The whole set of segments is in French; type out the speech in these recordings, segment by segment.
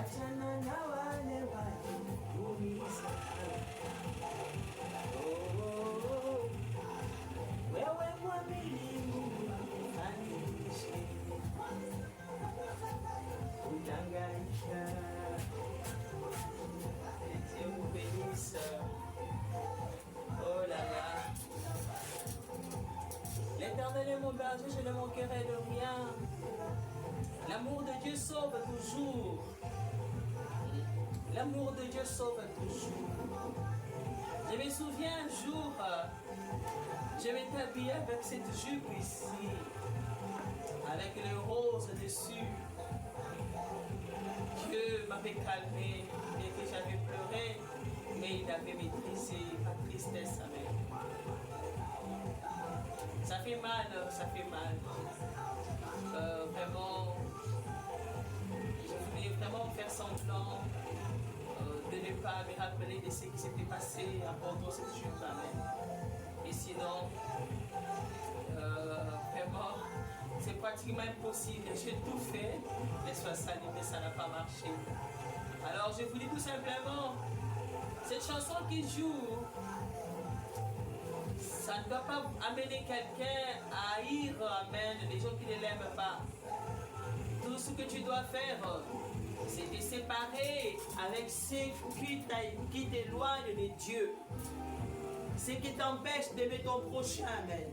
achana na wale walikuumiza. Oh, wewe mwamini Mungu anishe utangaisha. Dieu vous bénisse. Oh là là. L'Éternel est mon berger, je ne manquerai de rien. L'amour de Dieu sauve toujours. L'amour de Dieu sauve toujours. Je me souviens un jour, je m'étais habillée avec cette jupe ici, avec le rose dessus. Dieu m'avait calmé dès que j'avais pleuré, mais il avait maîtrisé ma tristesse avec moi. Ça fait mal, ça fait mal. Vraiment, je voulais vraiment faire semblant de ne pas me rappeler de ce qui s'était passé à Bordeaux cette journée. Et sinon, vraiment, c'est pratiquement impossible. J'ai tout fait, mais soit sali, mais ça n'a pas marché. Alors je vous dis tout simplement, cette chanson qui joue, ça ne doit pas amener quelqu'un à haïr, amen, les gens qui ne l'aiment pas. Tout ce que tu dois faire, c'est de séparer avec ceux qui t'éloignent de Dieu. Ce qui t'empêche d'aimer ton prochain, amen.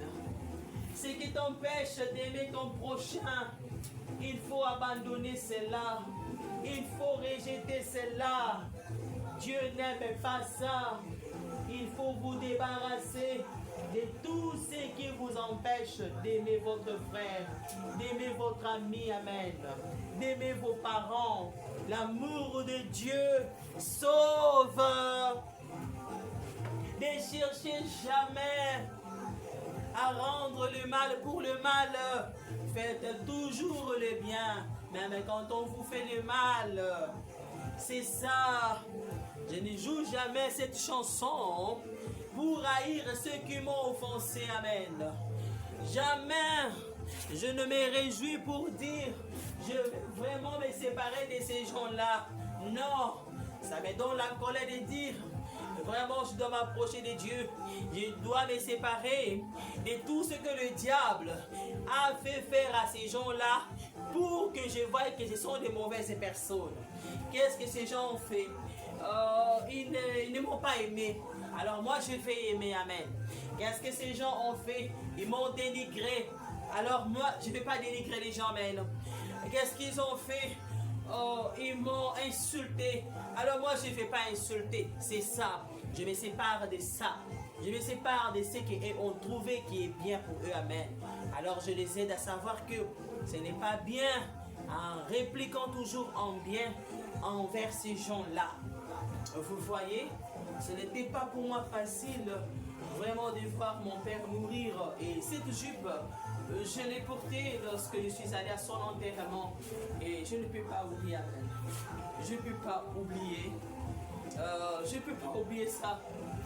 Ce qui t'empêche d'aimer ton prochain, il faut abandonner cela. Il faut rejeter cela. Dieu n'aime pas ça. Il faut vous débarrasser de tout ce qui vous empêche d'aimer votre frère, d'aimer votre ami, amen, d'aimer vos parents. L'amour de Dieu sauve. Ne cherchez jamais à rendre le mal pour le mal. Faites toujours le bien, même quand on vous fait le mal. C'est ça. Je ne joue jamais cette chanson pour haïr ceux qui m'ont offensé. Amen. Jamais je ne me réjouis pour dire je vais vraiment me séparer de ces gens-là. Non, ça me donne la colère de dire vraiment je dois m'approcher de Dieu. Je dois me séparer de tout ce que le diable a fait faire à ces gens-là pour que je voie que ce sont de mauvaises personnes. Qu'est-ce que ces gens ont fait? Ils ne m'ont pas aimé. Alors moi je vais aimer, amen. Qu'est-ce que ces gens ont fait? Ils m'ont dénigré. Alors moi je ne vais pas dénigrer les gens, amen. Qu'est-ce qu'ils ont fait? Ils m'ont insulté. Alors moi je ne vais pas insulter. C'est ça. Je me sépare de ça. Je me sépare de ce qu'ils ont trouvé qui est bien pour eux, amen. Alors je les aide à savoir que ce n'est pas bien en répliquant toujours en bien envers ces gens-là. Vous voyez, ce n'était pas pour moi facile vraiment de voir mon père mourir. Et cette jupe, je l'ai portée lorsque je suis allé à son enterrement. Et je ne peux pas oublier, amen. Je ne peux pas oublier. Je ne peux pas oublier ça.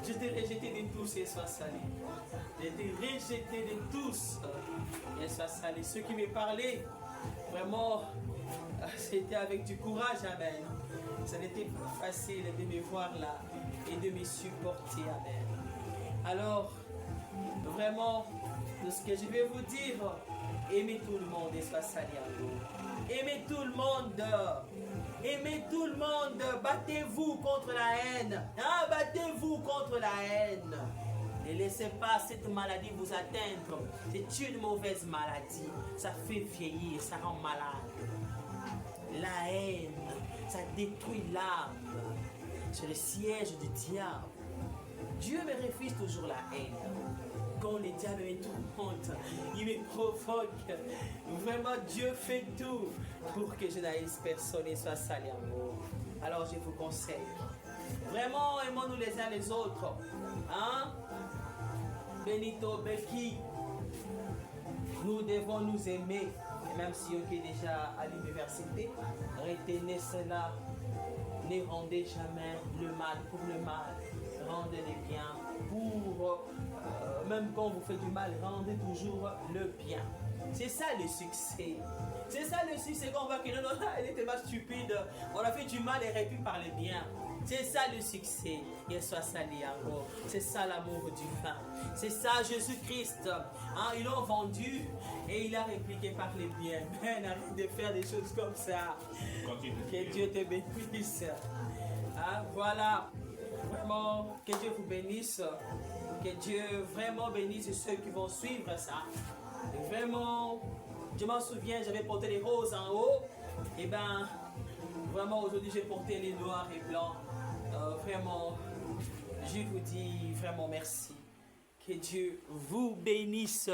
Je t'ai rejeté de tous et sois salé. Je t'ai rejeté de tous et sois salé. Ceux qui me parlaient, vraiment, c'était avec du courage, amen. Ce n'était pas facile de me voir là et de me supporter, amen. Alors, vraiment, tout ce que je vais vous dire, aimez tout le monde et sois salé à vous. Aimez tout le monde. Aimez tout le monde. Battez-vous contre la haine. Hein? Battez-vous contre la haine. Ne laissez pas cette maladie vous atteindre. C'est une mauvaise maladie. Ça fait vieillir, ça rend malade. La haine, ça détruit l'âme. C'est le siège du diable. Dieu me refuse toujours la haine. Quand le diable me tourmente, il me provoque. Vraiment, Dieu fait tout pour que je n'haïsse personne et soit salé en moi. Alors je vous conseille, vraiment aimons-nous les uns les autres. Hein? Benito, Becky, nous devons nous aimer. Et même si on est déjà à l'université, retenez cela. Ne rendez jamais le mal pour le mal. Rendez le bien pour... même quand vous faites du mal, rendez toujours le bien. C'est ça le succès. C'est ça le succès qu'on voit que non, non, elle est tellement stupide. On a fait du mal et aurait pu parler bien. C'est ça le succès. Yeshua Saliago. C'est ça l'amour du fin. C'est ça Jésus-Christ. Hein, ils l'ont vendu et il a répliqué parlez bien. Ben, arrête de faire des choses comme ça. Que Dieu te bénisse. Hein, voilà. Vraiment, que Dieu vous bénisse. Que Dieu vraiment bénisse ceux qui vont suivre ça. Et vraiment, je m'en souviens, j'avais porté les roses en haut. Et ben, vraiment aujourd'hui j'ai porté les noirs et blancs. Vraiment, je vous dis vraiment merci. Que Dieu vous bénisse.